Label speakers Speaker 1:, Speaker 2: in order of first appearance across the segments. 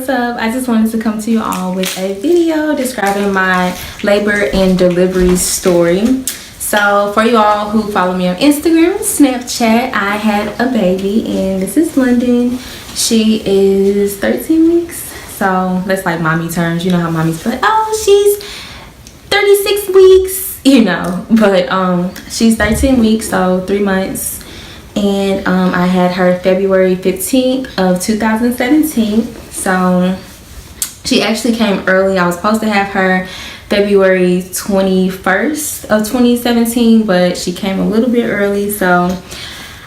Speaker 1: what's up? I just wanted to come to you all with a video describing my labor and delivery story. So for you all who follow me on Instagram, Snapchat, I had a baby, and this is London. She is 13 weeks. So that's like mommy terms. You know how mommy's like, oh, she's 36 weeks, you know. But she's 13 weeks, so 3 months. And I had her February 15th of 2017. So she actually came early. I was supposed to have her February 21st of 2017, but she came a little bit early. So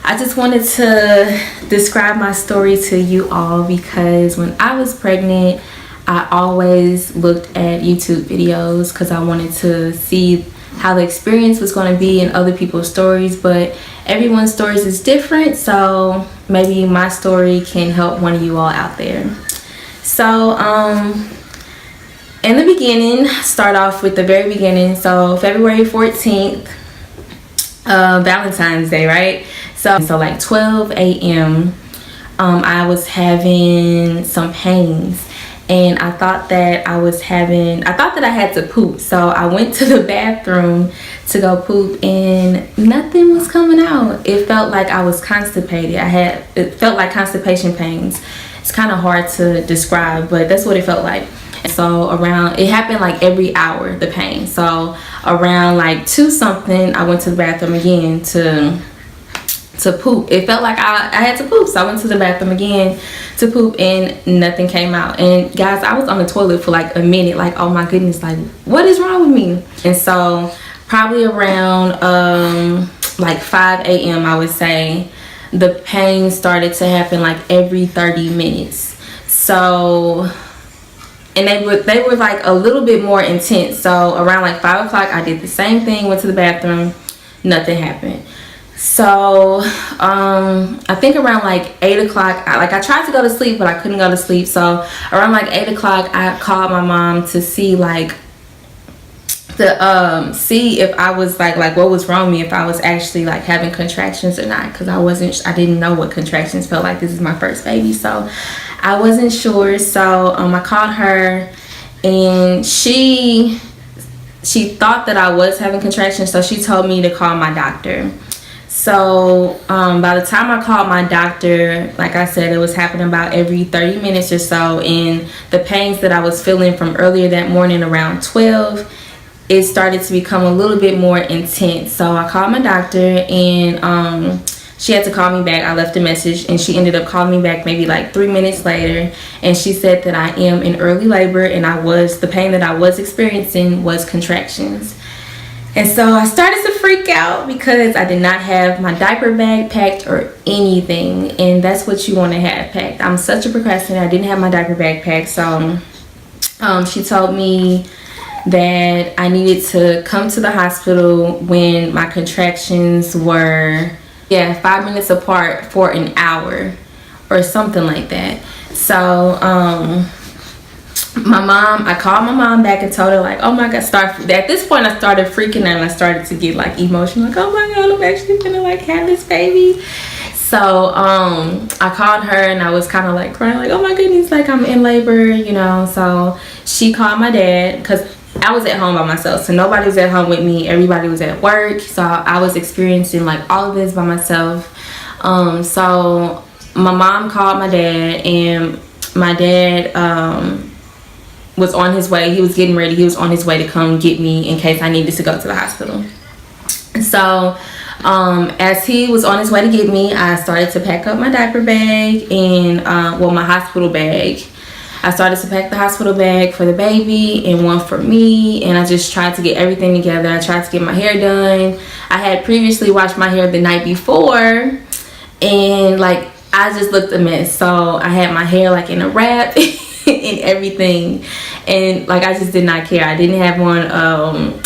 Speaker 1: I just wanted to describe my story to you all, because when I was pregnant, I always looked at YouTube videos because I wanted to see how the experience was going to be in other people's stories, but everyone's stories is different, so maybe my story can help one of you all out there. So in the beginning, start off with the very beginning. So February 14th, Valentine's Day, right? So like 12 a.m. I was having some pains, and I thought that I had to poop. So I went to the bathroom to go poop, and nothing was coming out. It felt like I was constipated. It felt like constipation pains. It's kind of hard to describe, but that's what it felt like. So it happened like every hour, the pain. So around like 2 something, I went to the bathroom again to poop. It felt like I had to poop, so I went to the bathroom again to poop, and nothing came out. And guys, I was on the toilet for like a minute, like, oh my goodness, like what is wrong with me? And so probably around like 5 a.m. I would say the pain started to happen like every 30 minutes. So, and they were like a little bit more intense. So around like 5 o'clock, I did the same thing, went to the bathroom, nothing happened. So I think around like 8 o'clock, I tried to go to sleep, but I couldn't go to sleep. So around like 8 o'clock, I called my mom to see see if I was like what was wrong with me, if I was actually like having contractions or not, because I didn't know what contractions felt like. This is my first baby, so I wasn't sure. So I called her, and she thought that I was having contractions, so she told me to call my doctor. So by the time I called my doctor, like I said, it was happening about every 30 minutes or so, and the pains that I was feeling from earlier that morning around 12, it started to become a little bit more intense. So I called my doctor, and she had to call me back. I left a message, and she ended up calling me back maybe like 3 minutes later, and she said that I am in early labor, and the pain that I was experiencing was contractions. And so I started to freak out because I did not have my diaper bag packed or anything. And that's what you want to have packed. I'm such a procrastinator. I didn't have my diaper bag packed. So she told me that I needed to come to the hospital when my contractions were 5 minutes apart for an hour or something like that. So I called my mom back and told her, like, oh my god, at this point I started freaking out, and I started to get like emotional, like, oh my god, I'm actually gonna like have this baby. So I called her, and I was kind of like crying, like, oh my goodness, like I'm in labor, you know. So she called my dad, because I was at home by myself, so nobody was at home with me, everybody was at work. So I was experiencing like all of this by myself. So my mom called my dad, and my dad was on his way. He was getting ready. He was on his way to come get me in case I needed to go to the hospital. So as he was on his way to get me, I started to pack up my diaper bag and my hospital bag. I started to pack the hospital bag for the baby and one for me, and I just tried to get everything together. I tried to get my hair done. I had previously washed my hair the night before, and like I just looked a mess. So I had my hair like in a wrap and everything, and like I just did not care. I didn't have on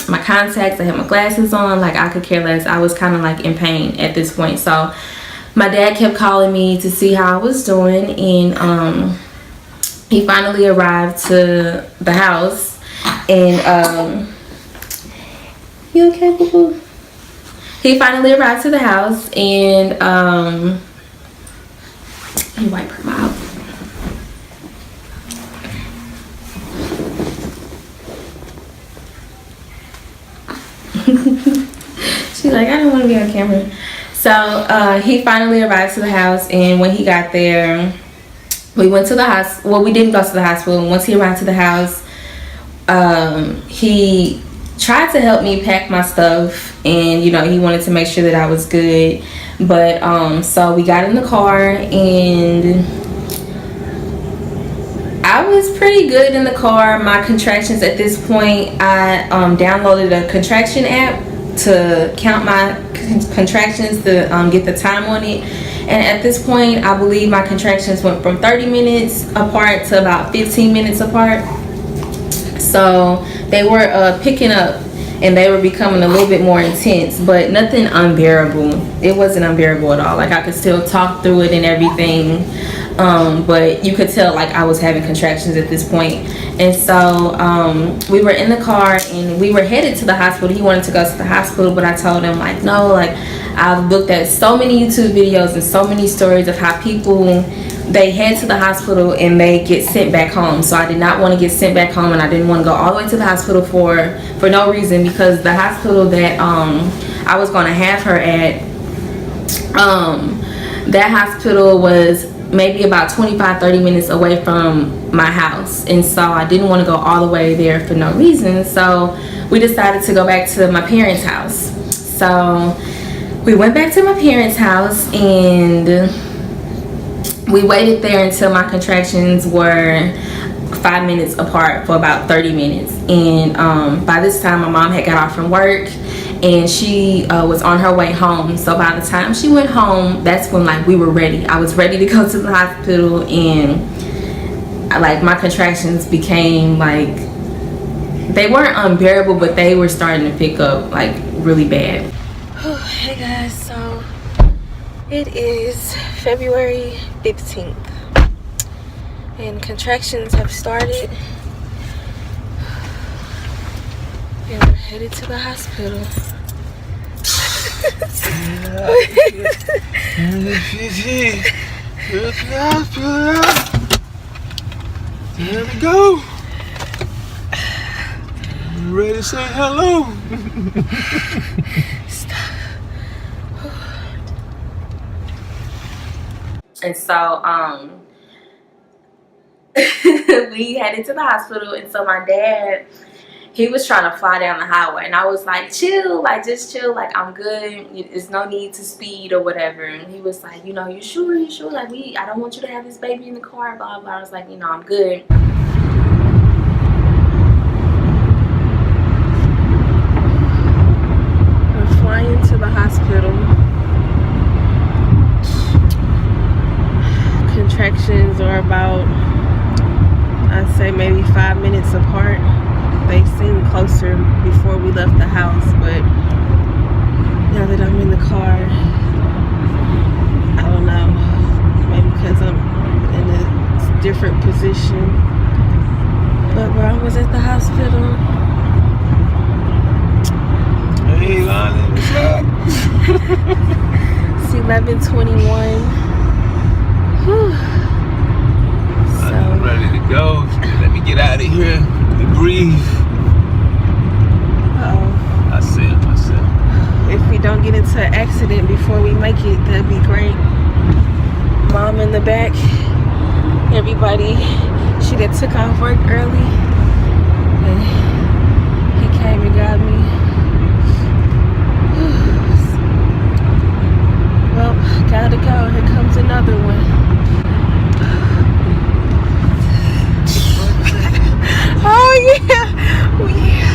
Speaker 1: my contacts. I had my glasses on. Like I could care less. I was kind of like in pain at this point. So my dad kept calling me to see how I was doing, and he finally arrived to the house. And you okay, boo boo? He finally arrived to the house, and he wiped her mouth. She's like, I don't want to be on camera. So he finally arrived to the house, and when he got there, we went to the hospital. Well, we didn't go to the hospital. Once he arrived to the house, he tried to help me pack my stuff, and you know, he wanted to make sure that I was good. But so we got in the car, and I was pretty good in the car. My contractions at this point, I downloaded a contraction app to count my contractions to get the time on it. And at this point, I believe my contractions went from 30 minutes apart to about 15 minutes apart. So they were picking up, and they were becoming a little bit more intense, but nothing unbearable. It wasn't unbearable at all. Like, I could still talk through it and everything. But you could tell like I was having contractions at this point. And so we were in the car, and we were headed to the hospital. He wanted to go to the hospital, but I told him like, no, like I've looked at so many YouTube videos and so many stories of how people, they head to the hospital and they get sent back home. So I did not want to get sent back home, and I didn't want to go all the way to the hospital for no reason, because the hospital that I was going to have her at, that hospital was maybe about 25-30 minutes away from my house, and so I didn't want to go all the way there for no reason. So we decided to go back to my parents' house. So we went back to my parents' house, and we waited there until my contractions were 5 minutes apart for about 30 minutes. And by this time, my mom had got off from work, and she was on her way home. So by the time she went home, that's when like we were ready. I was ready to go to the hospital, and like my contractions became like, they weren't unbearable, but they were starting to pick up like really bad. Hey guys, so it is February 15th, and contractions have started, and we're headed to the hospital.
Speaker 2: There we go. You ready to say hello?
Speaker 1: Stop. And so we headed to the hospital, and so my dad, he was trying to fly down the highway, and I was like, chill, like just chill, like I'm good, there's no need to speed or whatever. And he was like, you know, you sure, like I don't want you to have this baby in the car, blah blah. I was like, you know, I'm good. We're flying to the hospital. Contractions are about, I'd say maybe 5 minutes apart. They seemed closer before we left the house, but now that I'm in the car, I don't know, maybe because I'm in a different position, but we're almost at the hospital.
Speaker 2: Hey Lonnie, what's up?
Speaker 1: It's 11:21.
Speaker 2: I'm ready to go. Let me get out of here and breathe.
Speaker 1: Uh-oh.
Speaker 2: I said myself.
Speaker 1: If we don't get into an accident before we make it, that'd be great. Mom in the back. Everybody, she that took off work early, and he came and got me. Well, gotta go. Here comes another one. Oh yeah, oh yeah.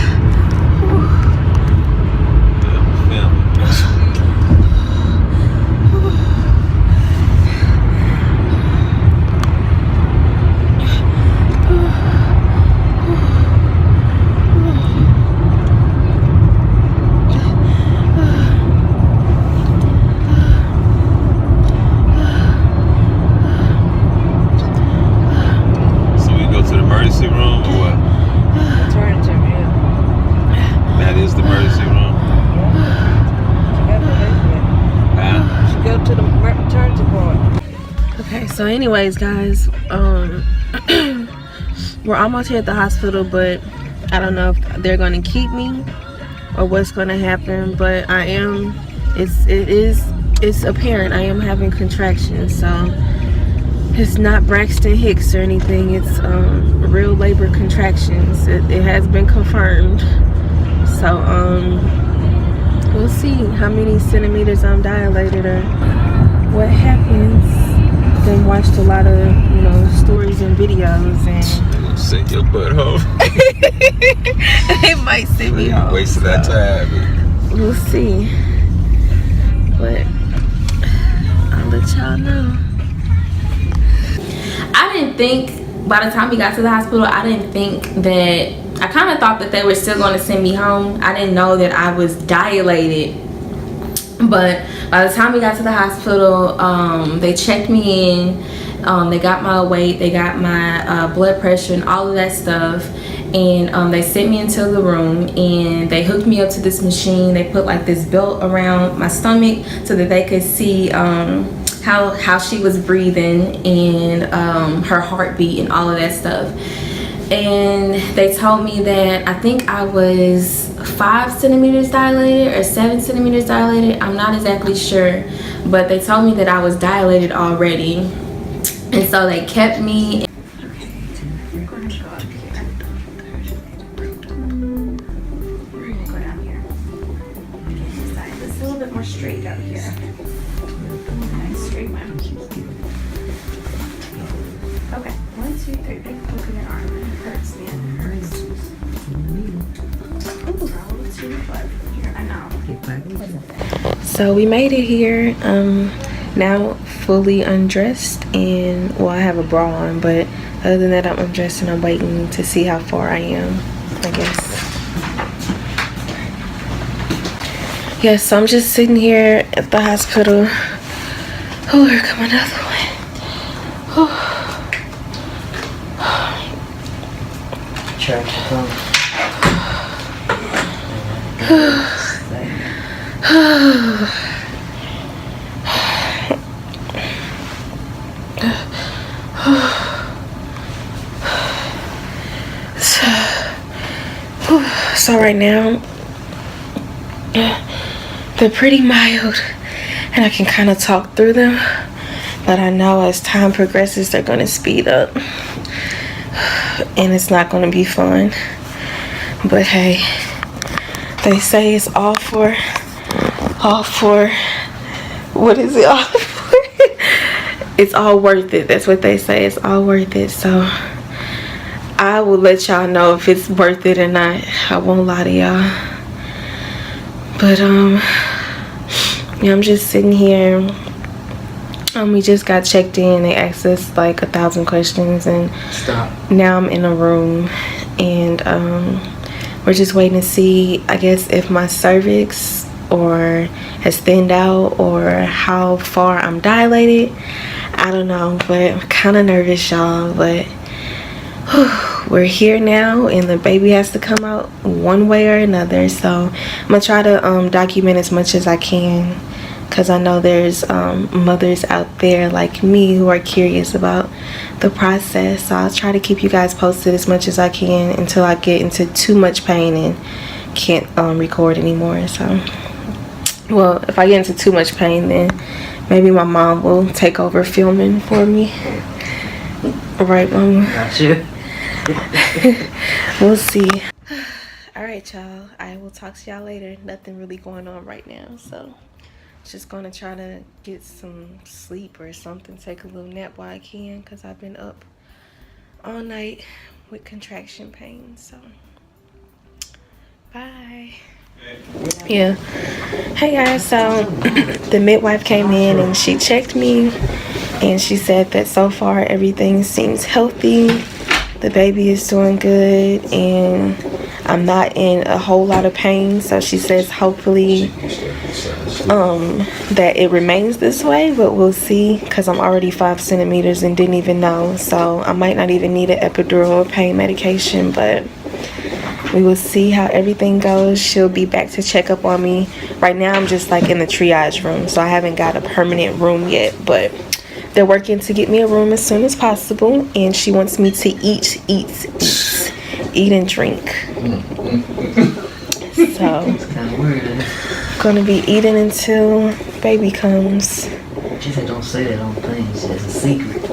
Speaker 1: So anyways guys, we're almost here at the hospital, but I don't know if they're gonna keep me
Speaker 3: or what's going to happen, but it's apparent I am having contractions. So it's not Braxton Hicks or anything. It's real labor contractions. It has been confirmed. So we'll see how many centimeters I'm dilated or what happens. Then watched a lot of, you know, stories and videos, and
Speaker 2: send your butt home.
Speaker 3: it might send me home.
Speaker 2: Wasting that time.
Speaker 3: We'll see. But I'll let y'all know.
Speaker 1: I didn't think, by the time we got to the hospital, I didn't think that, I kind of thought that they were still going to send me home. I didn't know that I was dilated. But by the time we got to the hospital, they checked me in. They got my weight, they got my blood pressure and all of that stuff. And they sent me into the room and they hooked me up to this machine. They put like this belt around my stomach so that they could see how she was breathing and her heartbeat and all of that stuff. And they told me that I think I was 5 centimeters dilated or 7 centimeters dilated. I'm not exactly sure, but they told me that I was dilated already. And so they kept me. We're going to go up here. We're going to go down here. It's a little bit more straight out here. Okay, straight one. Okay, 1, 2, 3. Big poke in your arm. It hurts, man. It hurts. Roll to the butt. Here, I know.
Speaker 3: So we made it here. Now fully undressed, and well, I have a bra on, but other than that, I'm undressed and I'm waiting to see how far I am, I guess. Yeah, so I'm just sitting here at the hospital. Oh, here come another one. So right now they're pretty mild and I can kind of talk through them, but I know as time progresses they're going to speed up and it's not going to be fun. But hey, they say it's all for what is it all for? It's all worth it. That's what they say. It's all worth it. So I will let y'all know if it's worth it or not. I won't lie to y'all. But yeah, I'm just sitting here. We just got checked in. They asked us like 1,000 questions, and now I'm in a room, and we're just waiting to see, I guess, if my cervix or has thinned out or how far I'm dilated. I don't know, but I'm kind of nervous, y'all. But we're here now and the baby has to come out one way or another. So I'm gonna try to document as much as I can, because I know there's mothers out there like me who are curious about the process. So I'll try to keep you guys posted as much as I can until I get into too much pain and can't record anymore. So, well, if I get into too much pain, then maybe my mom will take over filming for me. Right, Mama?
Speaker 4: Gotcha.
Speaker 3: We'll see. All right, y'all, I will talk to y'all later. Nothing really going on right now, so just gonna try to get some sleep or something, take a little nap while I can, because I've been up all night with contraction pain. So bye. Yeah. Hey guys, so the midwife came in and she checked me and she said that so far everything seems healthy. The baby is doing good and I'm not in a whole lot of pain. So she says hopefully that it remains this way, but we'll see, because I'm already 5 centimeters and didn't even know. So I might not even need an epidural or pain medication, but we will see how everything goes. She'll be back to check up on me. Right now I'm just like in the triage room, so I haven't got a permanent room yet, but they're working to get me a room as soon as possible. And she wants me to eat and drink. So
Speaker 4: It's kind of weird.
Speaker 3: gonna be eating until baby comes.
Speaker 4: She said don't say that on things. It's a secret.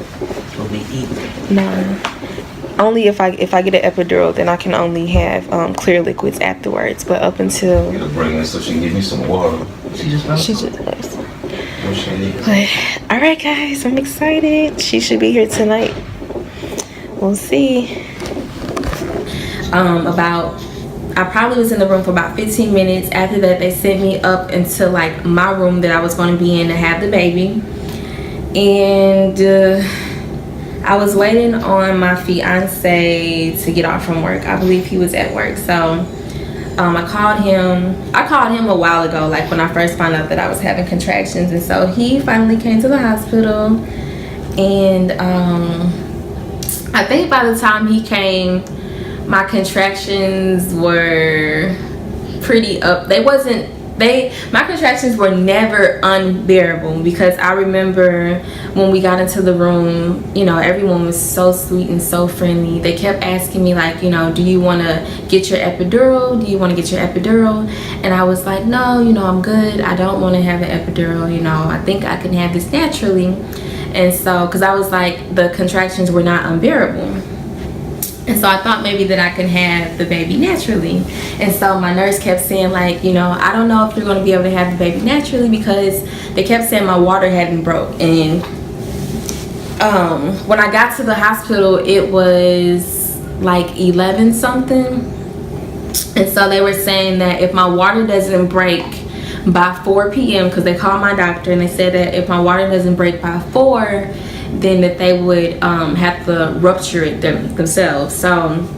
Speaker 4: We'll be eating.
Speaker 3: No. Only if I get an epidural, then I can only have clear liquids afterwards. But up until
Speaker 2: I'm gonna bring her so she can give me some water.
Speaker 4: She just found
Speaker 3: she just.
Speaker 2: What she need?
Speaker 3: But all right, guys, I'm excited. She should be here tonight. We'll see.
Speaker 1: I probably was in the room for about 15 minutes. After that, they sent me up into like my room that I was going to be in to have the baby. And I was waiting on my fiance to get off from work. I believe he was at work. So I called him a while ago, like when I first found out that I was having contractions. And so he finally came to the hospital. And I think by the time he came, my contractions were pretty up. My contractions were never unbearable, because I remember when we got into the room, you know, everyone was so sweet and so friendly. They kept asking me, like, you know, do you want to get your epidural? Do you want to get your epidural? And I was like, no, you know, I'm good. I don't want to have an epidural. You know, I think I can have this naturally. And so, because I was like, the contractions were not unbearable. And so I thought maybe that I can have the baby naturally. And so my nurse kept saying, like, you know, I don't know if you're going to be able to have the baby naturally, because they kept saying my water hadn't broke. And when I got to the hospital, it was like 11 something. And so they were saying that if my water doesn't break by 4 p.m., because they called my doctor and they said that if my water doesn't break by 4, then that they would have to rupture it themselves. So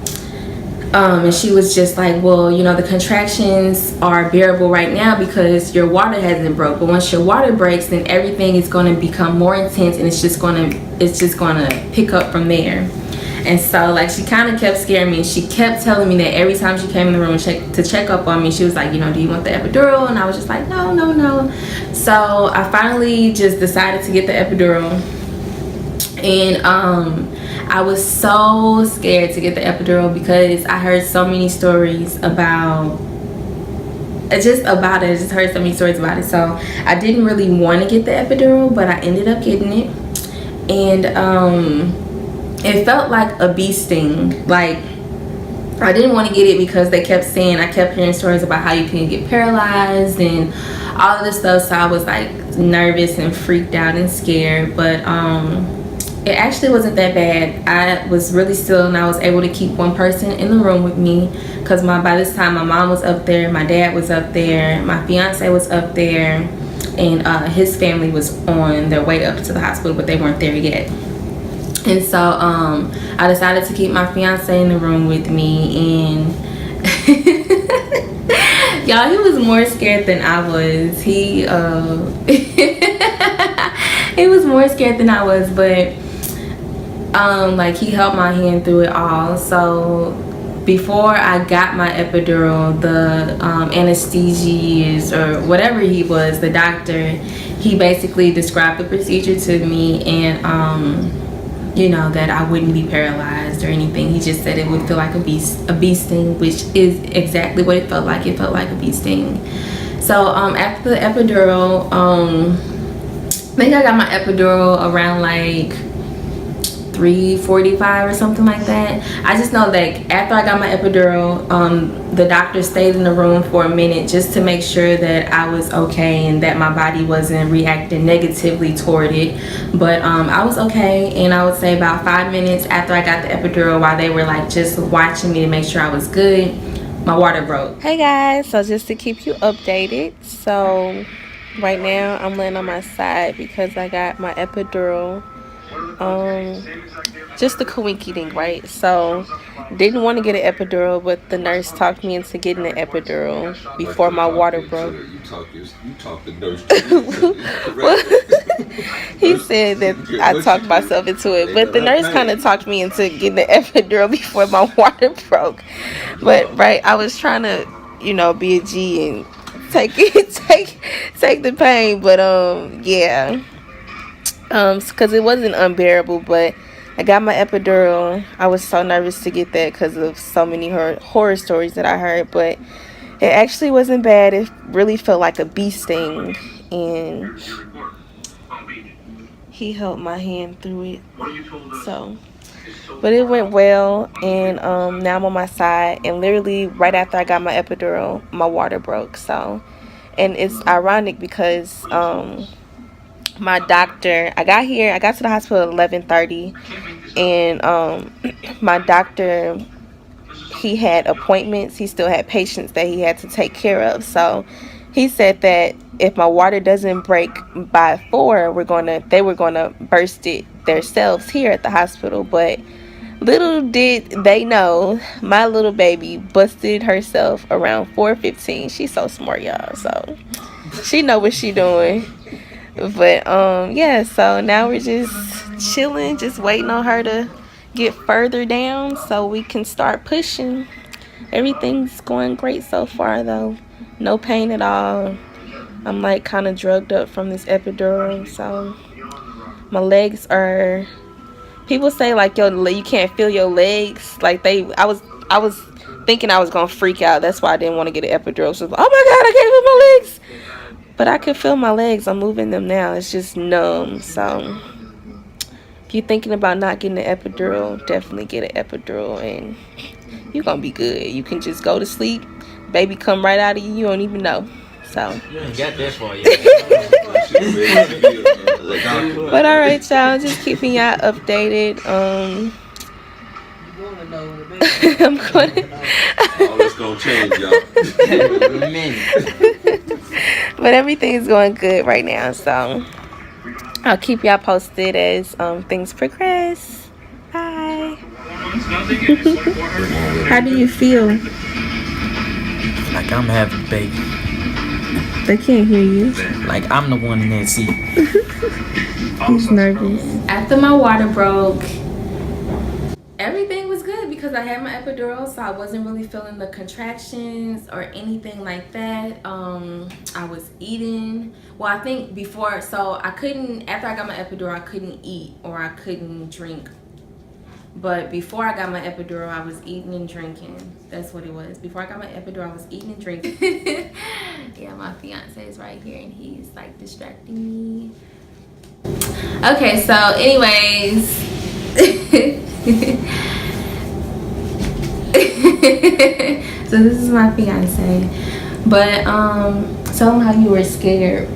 Speaker 1: and she was just like, well, you know, the contractions are bearable right now because your water hasn't broke, but once your water breaks, then everything is going to become more intense, and it's just going to pick up from there. And so, like, she kind of kept scaring me. She kept telling me that every time she came in the room to check up on me, she was like, you know, do you want the epidural? And I was just like, no. So I finally just decided to get the epidural. And I was so scared to get the epidural because I heard so many stories about it. I just heard so many stories about it. So I didn't really want to get the epidural, but I ended up getting it. And it felt like a bee sting. Like, I didn't want to get it because I kept hearing stories about how you can get paralyzed and all of this stuff. So I was like nervous and freaked out and scared. But it actually wasn't that bad. I was really still, and I was able to keep one person in the room with me, because by this time my mom was up there, my dad was up there, my fiance was up there, and his family was on their way up to the hospital, but they weren't there yet. And so I decided to keep my fiance in the room with me, and y'all, he was more scared than I was. He was more scared than I was, but like, he held my hand through it all. So before I got my epidural, the anesthesiologist or whatever he was, the doctor, he basically described the procedure to me, and you know, that I wouldn't be paralyzed or anything. He just said it would feel like a bee sting, which is exactly what it felt like. It felt like a bee sting. So after the epidural, I think I got my epidural around like 3:45 or something like that. I just know that after I got my epidural, the doctor stayed in the room for a minute just to make sure that I was okay and that my body wasn't reacting negatively toward it. But I was okay, and I would say about 5 minutes after I got the epidural, while they were like just watching me to make sure I was good, my water broke.
Speaker 3: Hey guys, so just to keep you updated, so right now I'm laying on my side because I got my epidural. Just the coinky-dink, right? So didn't want to get an epidural, but the nurse talked me into getting an epidural before my water broke.
Speaker 2: You talk the nurse.
Speaker 3: He said that I talked myself into it, but the nurse kind of talked me into getting the epidural before my water broke. But right, I was trying to, you know, be a G and take the pain, but yeah. Because it wasn't unbearable, but I got my epidural. I was so nervous to get that because of so many horror stories that I heard, but It actually wasn't bad. It really felt like a bee sting, and he held my hand through it. So, but it went well, and now I'm on my side, and literally right after I got my epidural, my water broke. So, and it's ironic because my doctor, I got to the hospital at 11:30, and my doctor, he had appointments, he still had patients that he had to take care of. So he said that if my water doesn't break by 4, they were gonna burst it themselves here at the hospital. But little did they know, my little baby busted herself around 4:15. She's so smart, y'all, so she know what she doing. But yeah, so now we're just chilling, just waiting on her to get further down so we can start pushing. Everything's going great so far though. No pain at all. I'm like kind of drugged up from this epidural, so my legs are, people say like you can't feel your legs, like I was thinking I was gonna freak out. That's why I didn't want to get an epidural. So, oh my god, I can't feel my legs. But I can feel my legs. I'm moving them now. It's just numb. So if you're thinking about not getting an epidural, definitely get an epidural, and you're gonna be good. You can just go to sleep, baby come right out of you, you don't even know. So
Speaker 4: You ain't got that for you.
Speaker 3: but all right, y'all, just keeping y'all updated. I'm gonna
Speaker 2: All this gonna change, y'all.
Speaker 3: but everything is going good right now, so I'll keep y'all posted as things progress. Bye. How do you feel?
Speaker 5: Like I'm having a baby.
Speaker 3: They can't hear you.
Speaker 5: Like I'm the one in that seat.
Speaker 3: He's nervous.
Speaker 1: After my water broke, everything was good because I had my epidural, so I wasn't really feeling the contractions or anything like that. I was eating. Well, I think before, so I couldn't, after I got my epidural, I couldn't eat or I couldn't drink. But before I got my epidural, I was eating and drinking. That's what it was. Before I got my epidural, I was eating and drinking. Yeah, my fiance is right here and he's like distracting me. Okay, so anyways. So this is my fiance. But tell him how you were scared.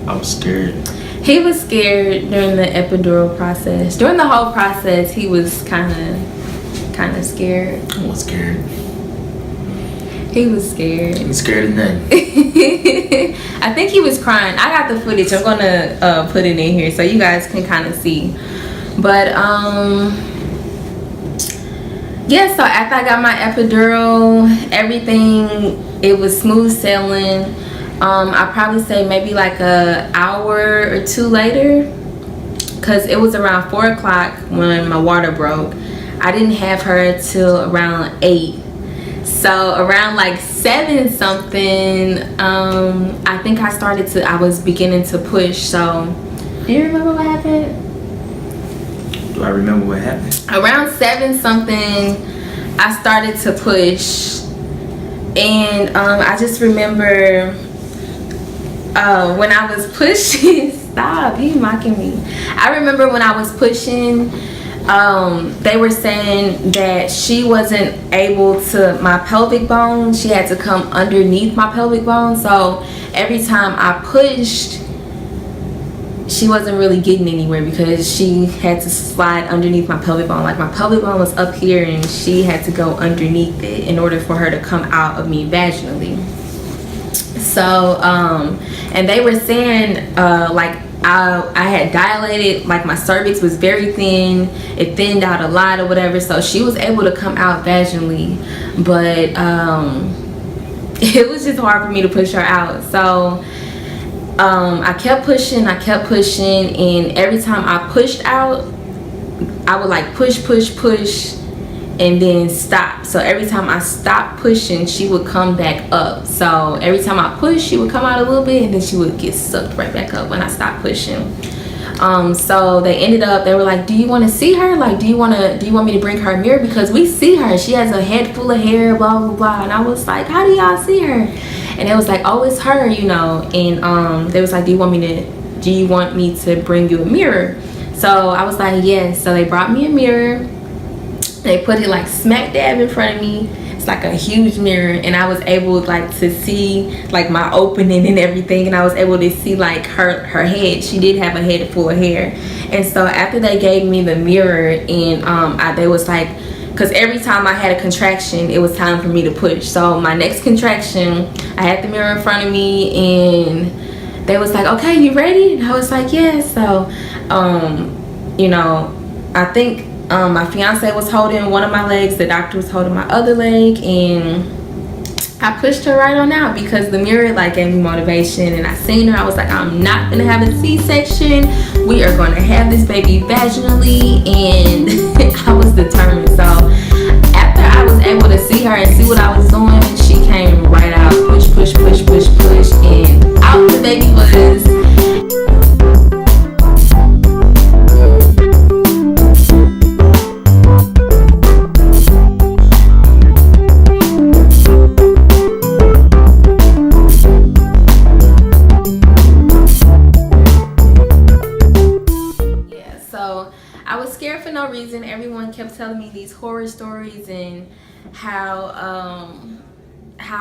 Speaker 5: I was scared.
Speaker 1: He was scared during the epidural process. During the whole process, he was kind of scared.
Speaker 5: I was scared.
Speaker 1: He was scared.
Speaker 5: I was scared of nothing.
Speaker 1: I think he was crying. I got the footage. I'm gonna put it in here so you guys can kind of see. But yeah. So after I got my epidural, everything, it was smooth sailing. I'd probably say maybe like an hour or 2 later, because it was around 4 o'clock when my water broke. I didn't have her till around 8. So around like 7 something, I think I was beginning to push. So do you remember what happened?
Speaker 5: Do I remember what happened?
Speaker 1: Around 7 something, I started to push. And I just remember when I was pushing, stop, he mocking me. I remember when I was pushing, they were saying that she wasn't able to, my pelvic bone, she had to come underneath my pelvic bone. So every time I pushed, she wasn't really getting anywhere because she had to slide underneath my pelvic bone. Like my pelvic bone was up here and she had to go underneath it in order for her to come out of me vaginally. So and they were saying like I had dilated, like my cervix was very thin, it thinned out a lot or whatever, so she was able to come out vaginally, but it was just hard for me to push her out. So I kept pushing, and every time I pushed out, I would like push and then stop. So every time I stopped pushing, she would come back up. So every time I pushed, she would come out a little bit and then she would get sucked right back up when I stopped pushing. So they were like, do you want to see her? Like, do you want me to bring her a mirror? Because we see her. She has a head full of hair, blah, blah, blah. And I was like, how do y'all see her? And it was like, oh, it's her, you know. And they was like, do you want me to bring you a mirror? So I was like, yes. So they brought me a mirror. They put it like smack dab in front of me. It's like a huge mirror, and I was able like to see like my opening and everything, and I was able to see like her head. She did have a head full of hair. And so after they gave me the mirror, and they was like, because every time I had a contraction, it was time for me to push. So my next contraction, I had the mirror in front of me, and they was like, okay, you ready? And I was like, yes. So you know, I think my fiance was holding one of my legs, the doctor was holding my other leg, and I pushed her right on out because the mirror like gave me motivation. And I seen her, I was like, I'm not gonna have a C-section, we are gonna have this baby vaginally. And I was determined. So after I was able to see her and see what I was doing, she came right out, push, push, push, push, push, and out the baby was. Reason everyone kept telling me these horror stories and how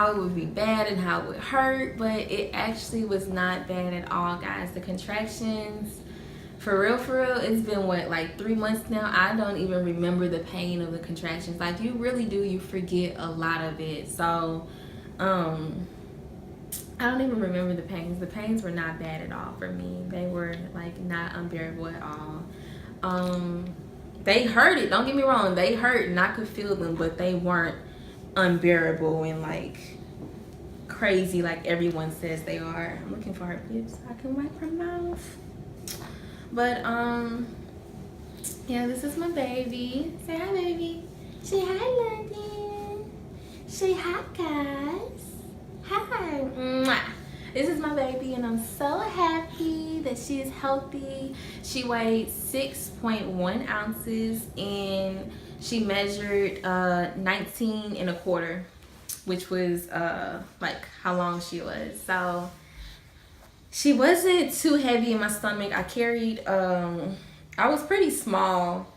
Speaker 1: it would be bad and how it would hurt, but it actually was not bad at all, guys. The contractions, for real, it's been what, like 3 months now. I don't even remember the pain of the contractions. Like, you really do, you forget a lot of it. So I don't even remember the pains. The pains were not bad at all for me. They were like not unbearable at all. They hurted, don't get me wrong, they hurt and I could feel them, but they weren't unbearable and like crazy like everyone says they are. I'm looking for her lips so I can wipe her mouth. But yeah, this is my baby. Say hi, baby. Say hi, London. Say hi, guys. Hi. Mwah. This is my baby, and I'm so happy that she is healthy. She weighed 6.1 ounces, and she measured 19 1/4, which was like how long she was. So she wasn't too heavy in my stomach. I carried, I was pretty small,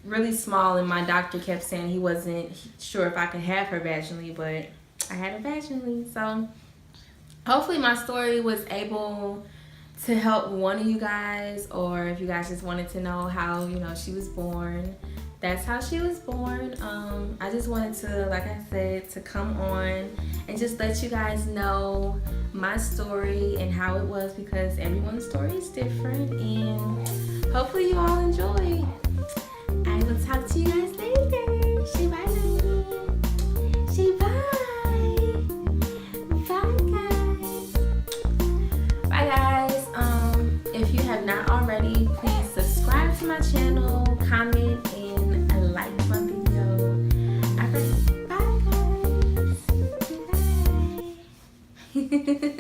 Speaker 1: really small, and my doctor kept saying he wasn't sure if I could have her vaginally, but I had her vaginally. So hopefully my story was able to help one of you guys, or if you guys just wanted to know how, you know, she was born. That's how she was born. I just wanted to, like I said, to come on and just let you guys know my story and how it was, because everyone's story is different, and hopefully you all enjoy. I will talk to you guys later. Say bye, baby. Say bye. If you have not already, please subscribe to my channel, comment, and like my video. Alright, bye guys. Bye.